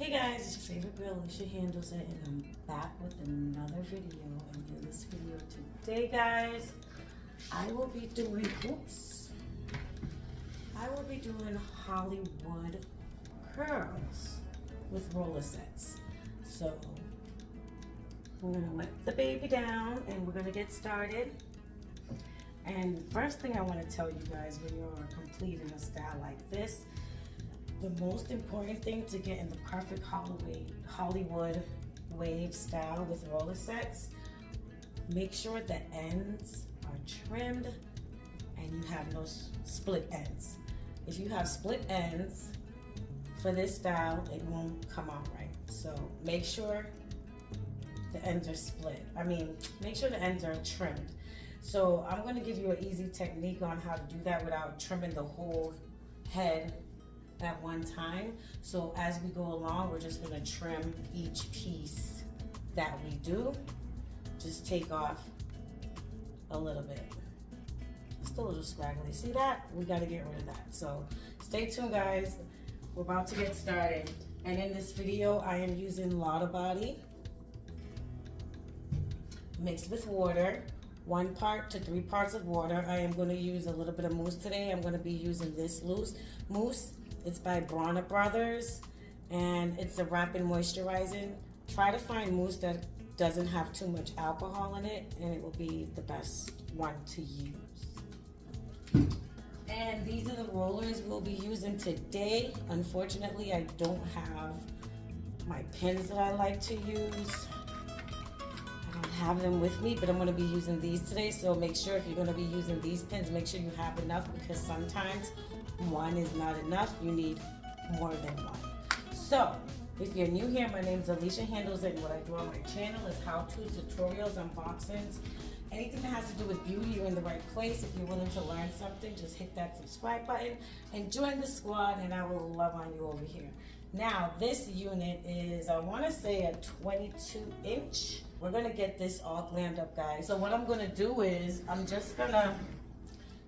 Hey guys, it's your favorite girl, Alicia Handles It, and I'm back with another video. And in this video today, guys, I will be doing Hollywood curls with roller sets. So we're gonna wipe the baby down and we're gonna get started. And the first thing I want to tell you guys when you're completing a style like this, the most important thing to get in the perfect Hollywood wave style with roller sets, make sure the ends are trimmed and you have no split ends. If you have split ends for this style, it won't come out right. So make sure the ends are split. Make sure the ends are trimmed. So I'm gonna give you an easy technique on how to do that without trimming the whole head at one time. So as we go along, we're just gonna trim each piece that we do. Just take off a little bit. Still a little scraggly. See that? We gotta get rid of that. So stay tuned, guys. We're about to get started. And in this video, I am using Lotta Body mixed with water. 1 part to 3 parts of water. I am going to use a little bit of mousse today. I'm going to be using this mousse. It's by Bronner Brothers, and it's a wrapping moisturizing. Try to find mousse that doesn't have too much alcohol in it, and it will be the best one to use. And these are the rollers we'll be using today. Unfortunately, I don't have my pins that I like to use. Have them with me, but I'm going to be using these today. So make sure if you're going to be using these pins, make sure you have enough, because sometimes one is not enough. You need more than one. So if you're new here, my name is Alicia Handles It, and what I do on my channel is how-to tutorials, unboxings, anything that has to do with beauty. You're in the right place. If you're willing to learn something, just hit that subscribe button and join the squad, and I will love on you over here. Now this unit is, I want to say, a 22-inch. We're gonna get this all glammed up, guys. So what I'm gonna do is I'm just gonna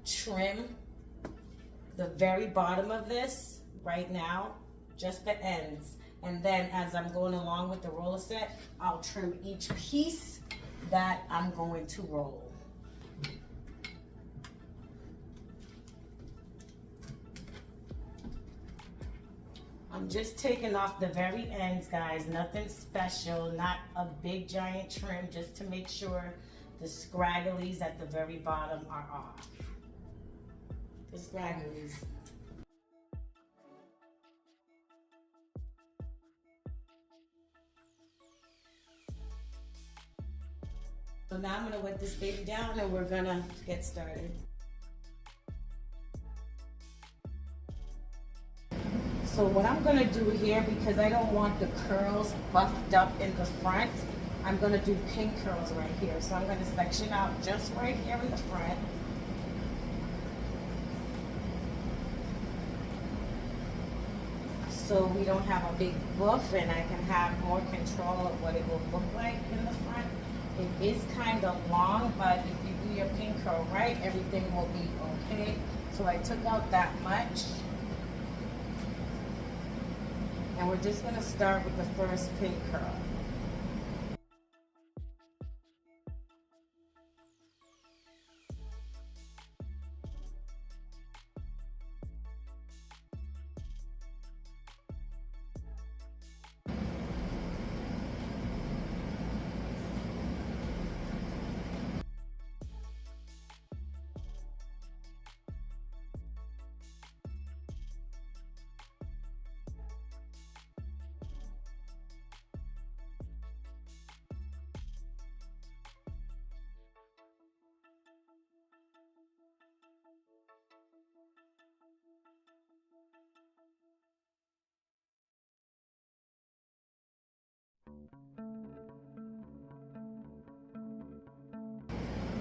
trim the very bottom of this right now, just the ends. And then as I'm going along with the roller set, I'll trim each piece that I'm going to roll. I'm just taking off the very ends, guys. Nothing special, not a big giant trim, just to make sure the scragglies at the very bottom are off. The scragglies. So now I'm gonna wet this baby down and we're gonna get started. So what I'm gonna do here, because I don't want the curls buffed up in the front, I'm gonna do pink curls right here. So I'm gonna section out just right here in the front. So we don't have a big buff, and I can have more control of what it will look like in the front. It is kind of long, but if you do your pink curl right, everything will be okay. So I took out that much. And we're just going to start with the first pink curl.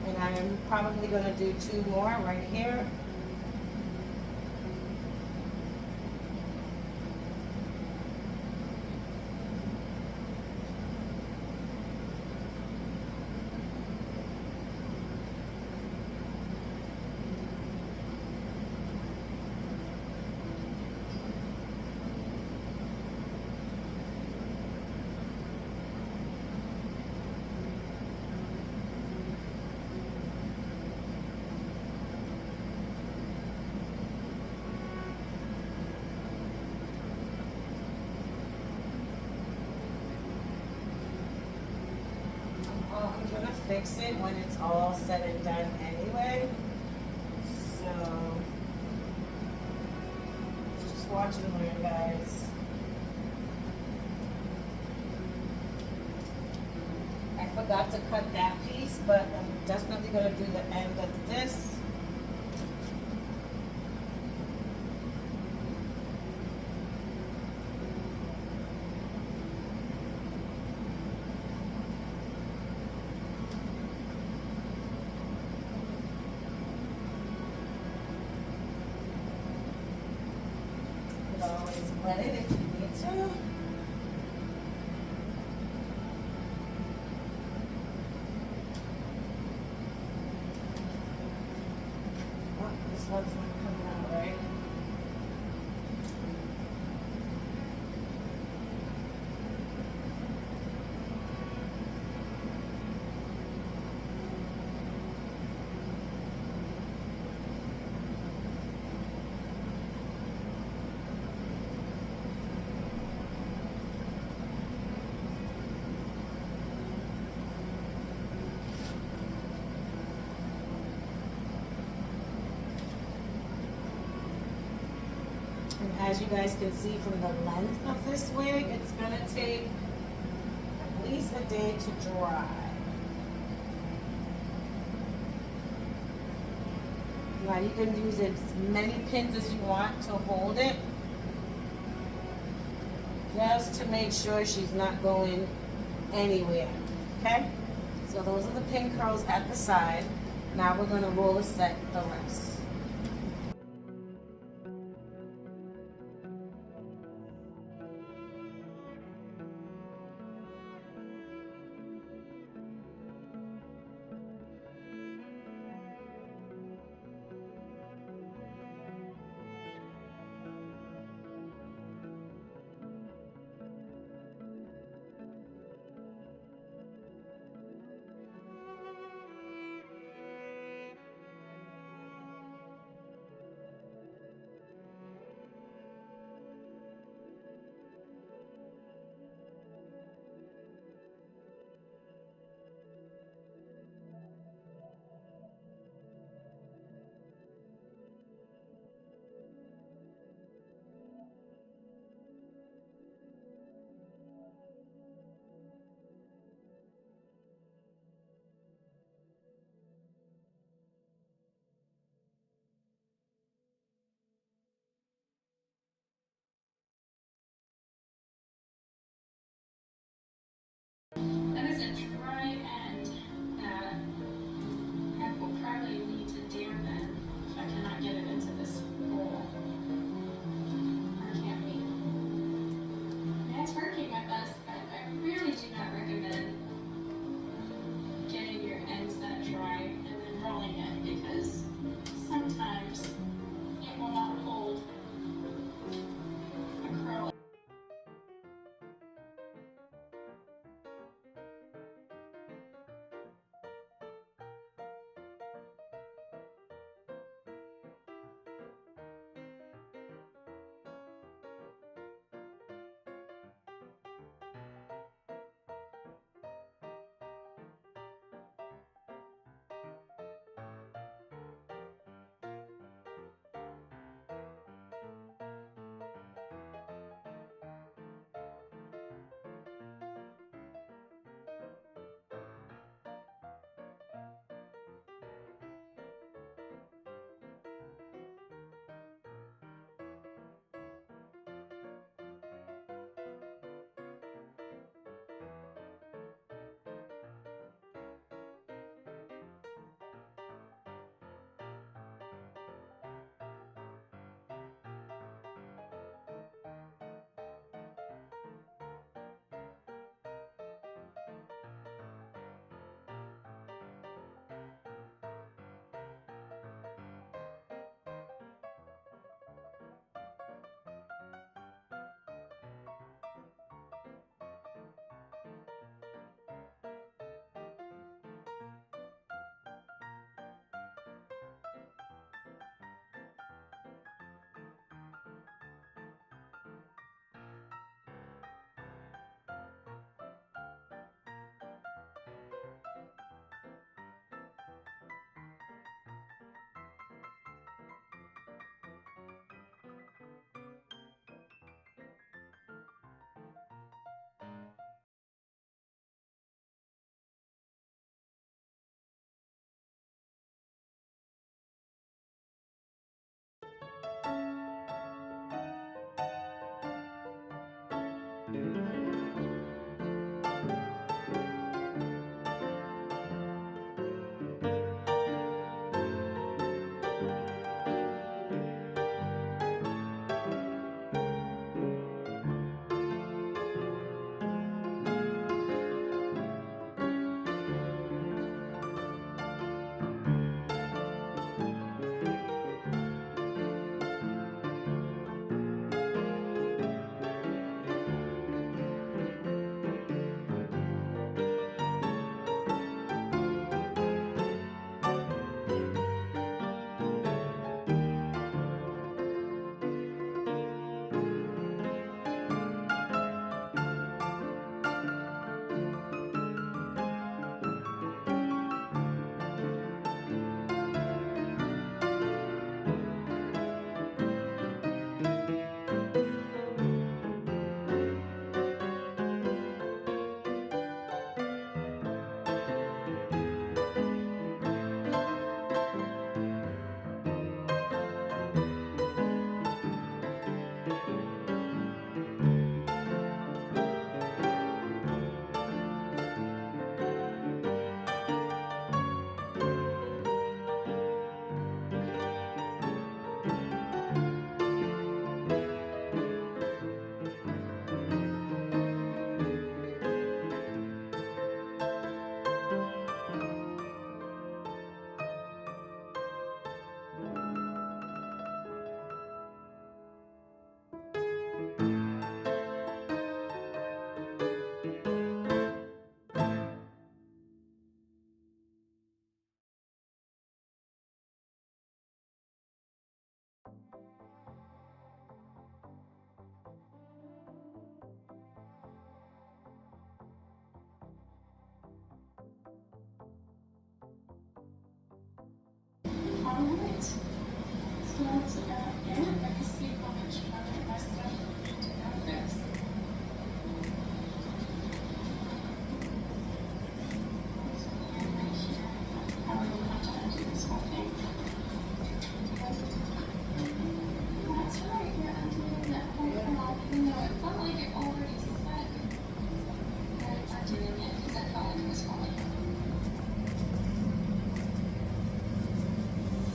And I am probably going to do 2 more right here. fix it when it's all said and done anyway. So just watch and learn, guys. I forgot to cut that piece, but I'm definitely going to do the end of this. Always blend it if you need to. Oh, this one's not coming out right. And as you guys can see from the length of this wig, it's going to take at least a day to dry. Now you can use as many pins as you want to hold it, just to make sure she's not going anywhere, okay? So those are the pin curls at the side. Now we're going to roller set the rest.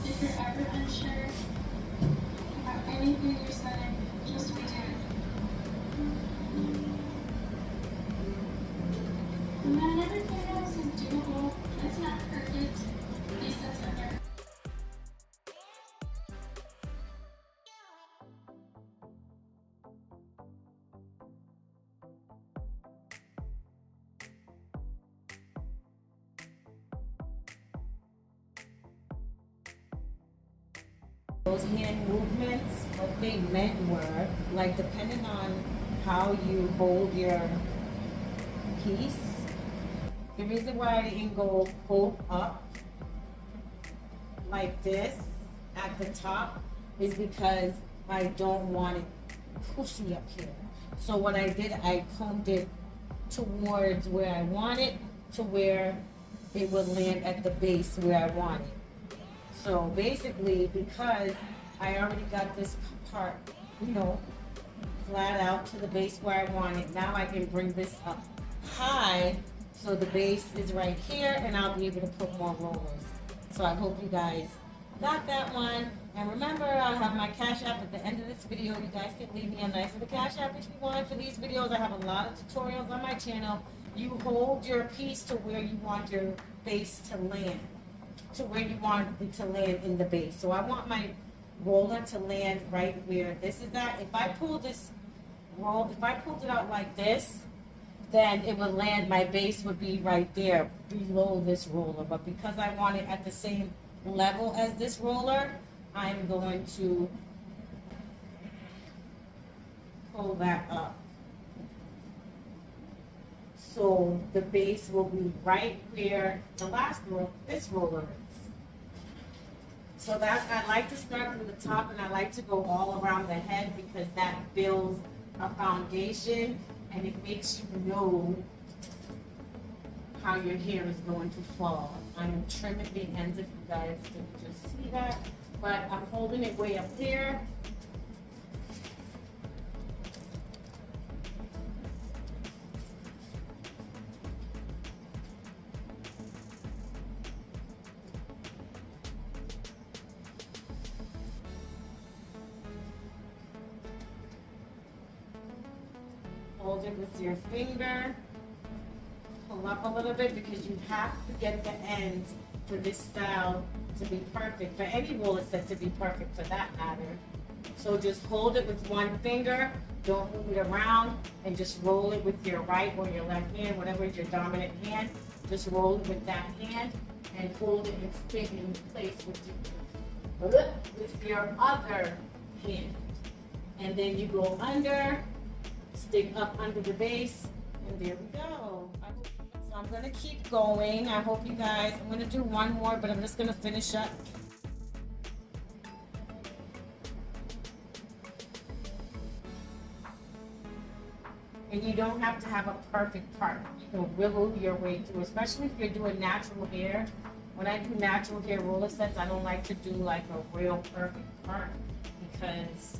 If you're ever unsure about anything you're setting, just redo it. And then everything else is doable. It's not perfect. Resets are there. Those hand movements, what they meant were, like depending on how you hold your piece, the reason why I didn't go full up like this at the top is because I don't want it pushy up here. So what I did, I combed it towards where I want it to where it would land at the base where I want it. So basically, because I already got this part, you know, flat out to the base where I want it, now I can bring this up high so the base is right here and I'll be able to put more rollers. So I hope you guys got that one. And remember, I have my Cash App at the end of this video. You guys can leave me a nice little Cash App if you want for these videos. I have a lot of tutorials on my channel. You hold your piece to where you want your base to land, to where you want it to land in the base. So I want my roller to land right where this is at. If I pull this roll, if I pulled it out like this, then it would land, my base would be right there below this roller. But because I want it at the same level as this roller, I'm going to pull that up. So the base will be right where the last roll, this roller is. So that, I like to start from the top and I like to go all around the head because that builds a foundation and it makes you know how your hair is going to fall. I'm trimming the ends if you guys can just see that, but I'm holding it way up here. Hold it with your finger. Pull up a little bit because you have to get the ends for this style to be perfect, for any roller set to be perfect for that matter. So just hold it with one finger, don't move it around, and just roll it with your right or your left hand, whatever is your dominant hand. Just roll it with that hand and hold it and stick it in place with your other hand. And then you go under, stick up under the base, and there we go. So I'm gonna keep going. I hope you guys, I'm gonna do one more, but I'm just gonna finish up. And you don't have to have a perfect part. You can wiggle your way through, especially if you're doing natural hair. When I do natural hair roller sets, I don't like to do like a real perfect part because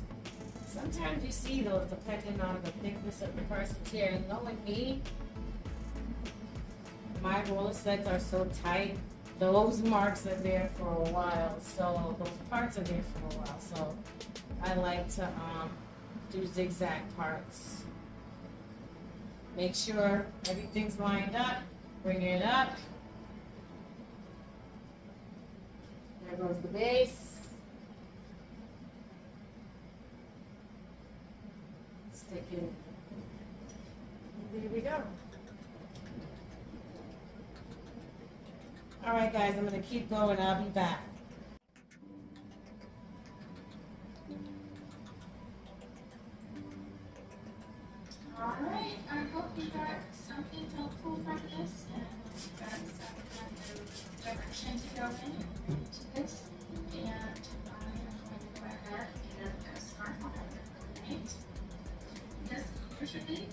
sometimes you see those depending on the thickness of the person's hair. And knowing me, my roller sets are so tight, those marks are there for a while. So those parts are there for a while. So I like to do zigzag parts. Make sure everything's lined up, bring it up. There goes the base. Stick it. There we go. All right, guys, I'm going to keep going. I'll be back. All right, I hope you got something helpful from this and you got some kind of direction to go in to this. And I'm going to go ahead actually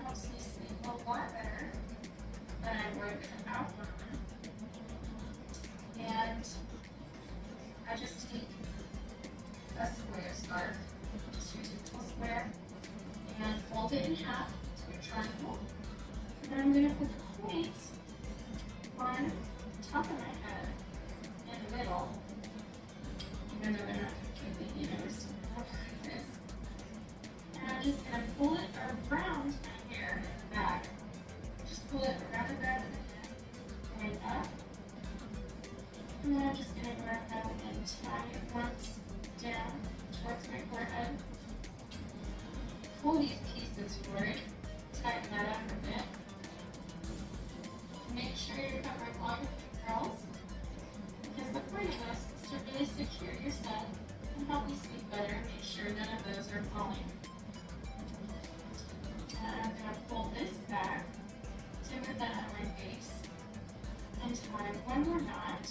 helps me sleep a lot better than I would without one. And I just take a square scarf, just your typical square, and fold it in half to a triangle. And then I'm going to put the points on top of my head in the middle, even though they're not completely, you know, just like this. And I'm just going to pull it around my hair in the back. Just pull it around the back of the head, going up. And then I'm just going to grab that and tie it once down towards my forehead. Pull these pieces forward, tighten that up a bit. Make sure you're covering all your curls, because the point of this is to really secure your set and help you sleep better and make sure none of those are falling. And I'm going to pull this back to move that out of my face and tie one more knot.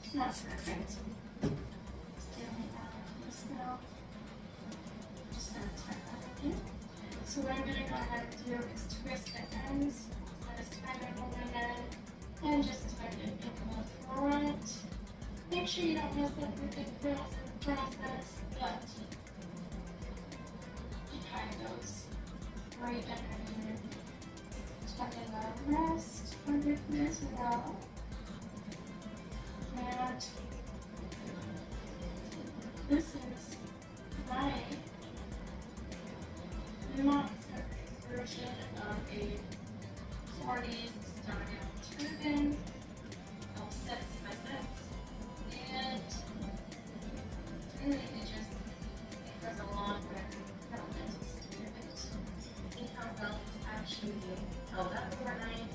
It's not perfect. Just going to tie that in. So what I'm going to go ahead and do is twist the ends, let us tie it over my head, and just tuck it in the front. Make sure you don't mess up your big curls in the process, but you tie those right under here. Tuck in the rest underneath as well. And this is my monster version of a 40s style turban. All sets by sets. And really it goes along with how dentists do it. See how well it's actually held up overnight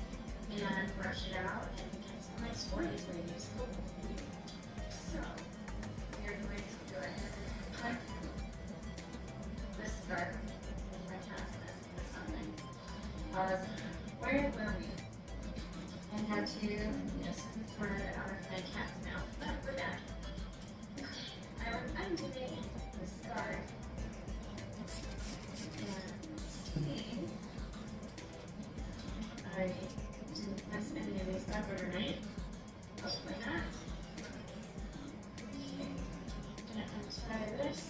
and brush it out and get some nice 40s ladies. So, we're going to go ahead and cut this scarf with my cast or something. Where were we? I had to just sort it out of my cat's mouth, but we're back. I was undoing the scarf and see, I didn't mess any of these up overnight. Hopefully not. Okay, I'm gonna untie this.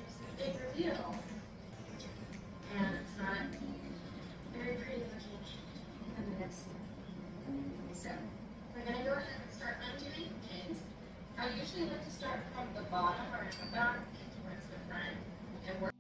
It's a big reveal. And it's not very pretty looking in the next one. So, we're gonna go ahead and start undoing pins. I usually like to start from the bottom or in the back towards the front and work.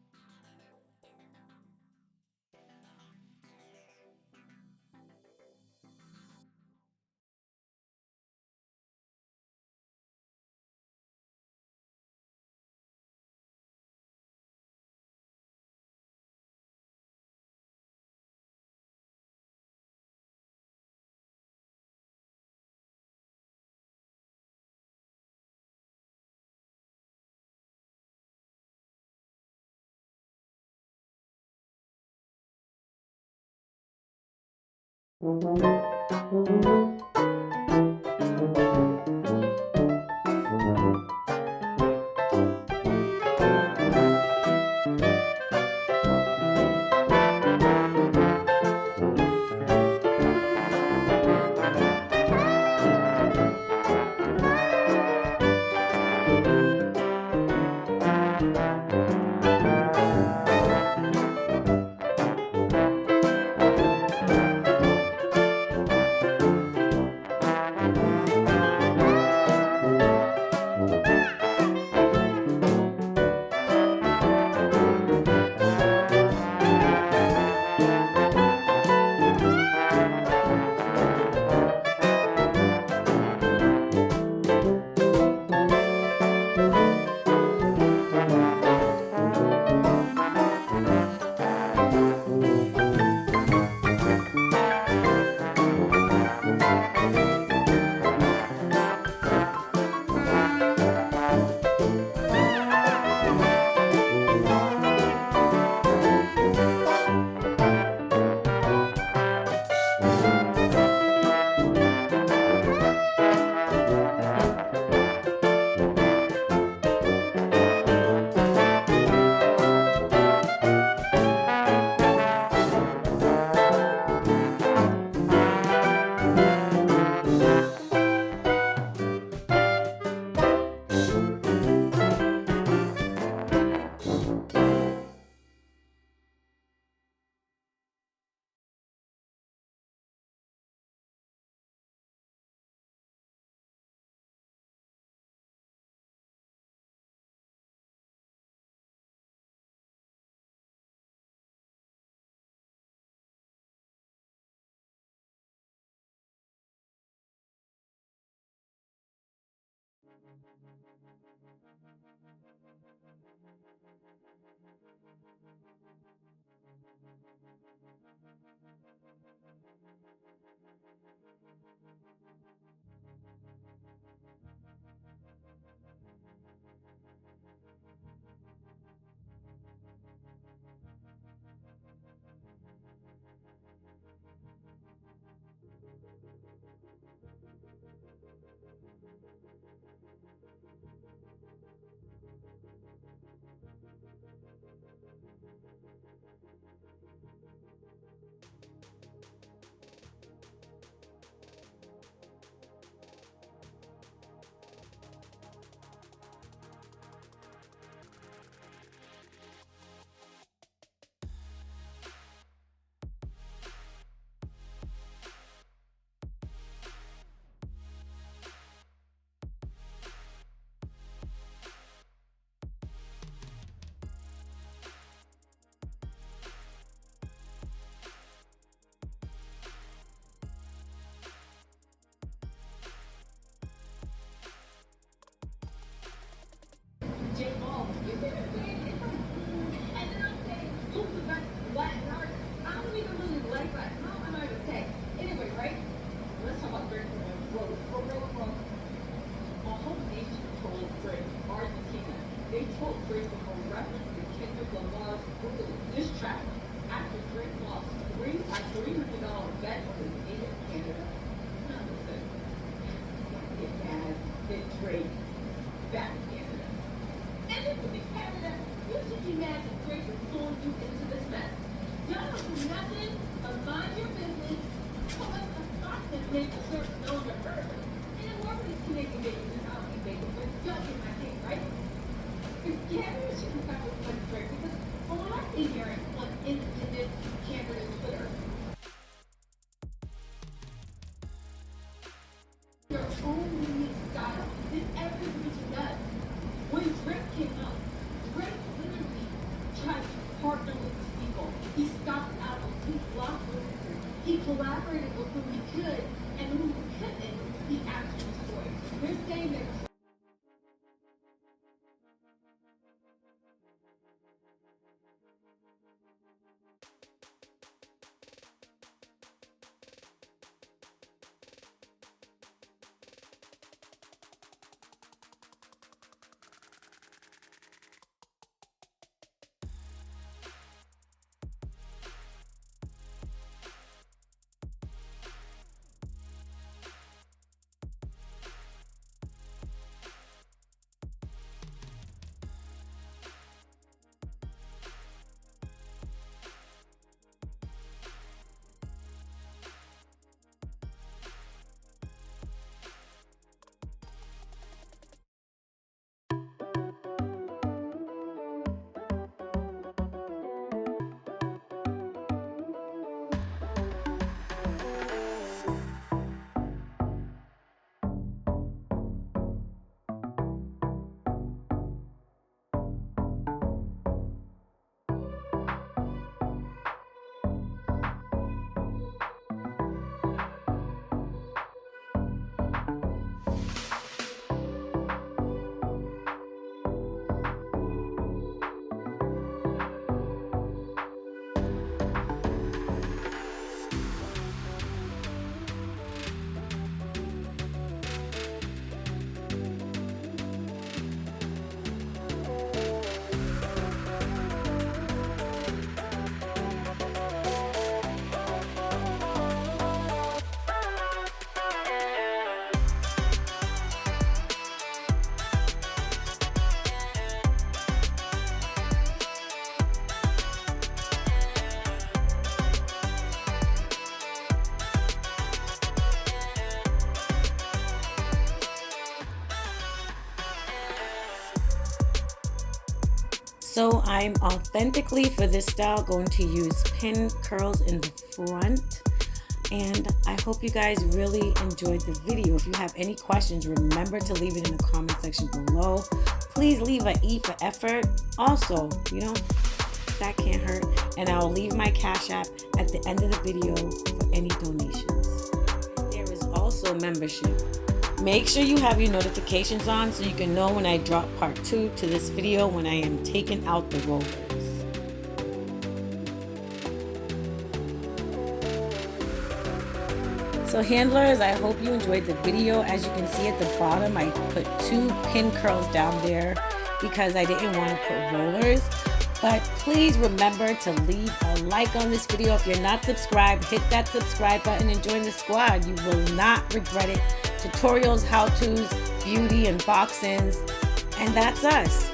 You see what I'm saying? It's like, and then I'm saying, who's the best Latin artist? I don't even really like Latin. How am I going to say? Anyway, right? Let's talk about Drake for a whole nation told Drake, Argentina. They told Drake to go reference to Kendrick Lamar's diss track after Drake lost $300 bet on his native Canada. Now listen, get mad that Drake back in Canada. And then to be Canada, you should be mad that Drake is throwing you into this mess. Y'all don't do nothing but mind your business, come up with thoughts and make a certain number of person. And then work with these Canadian babies and I'll be babies, but y'all get my thing, right? If Canada shouldn't have with like Drake, because from what I've been hearing on independent Canada Twitter, your own unique style that every region does. When Drake came out, Drake literally tried to partner with these people. He stopped albums, he blocked releases, he collaborated with who he could, and who he couldn't, he actually destroyed. They're saying that So I'm authentically for this style going to use pin curls in the front, and I hope you guys really enjoyed the video. If you have any questions, remember to leave it in the comment section below. Please leave an E for effort. Also, that can't hurt, and I'll leave my Cash App at the end of the video for any donations. There is also membership. Make sure you have your notifications on so you can know when I drop part 2 to this video when I am taking out the rollers. So handlers, I hope you enjoyed the video. As you can see at the bottom, I put 2 pin curls down there because I didn't want to put rollers. But please remember to leave a like on this video. If you're not subscribed, hit that subscribe button and join the squad. You will not regret it. Tutorials, how-tos, beauty, unboxings, and that's us.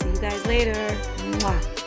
See you guys later. Mwah.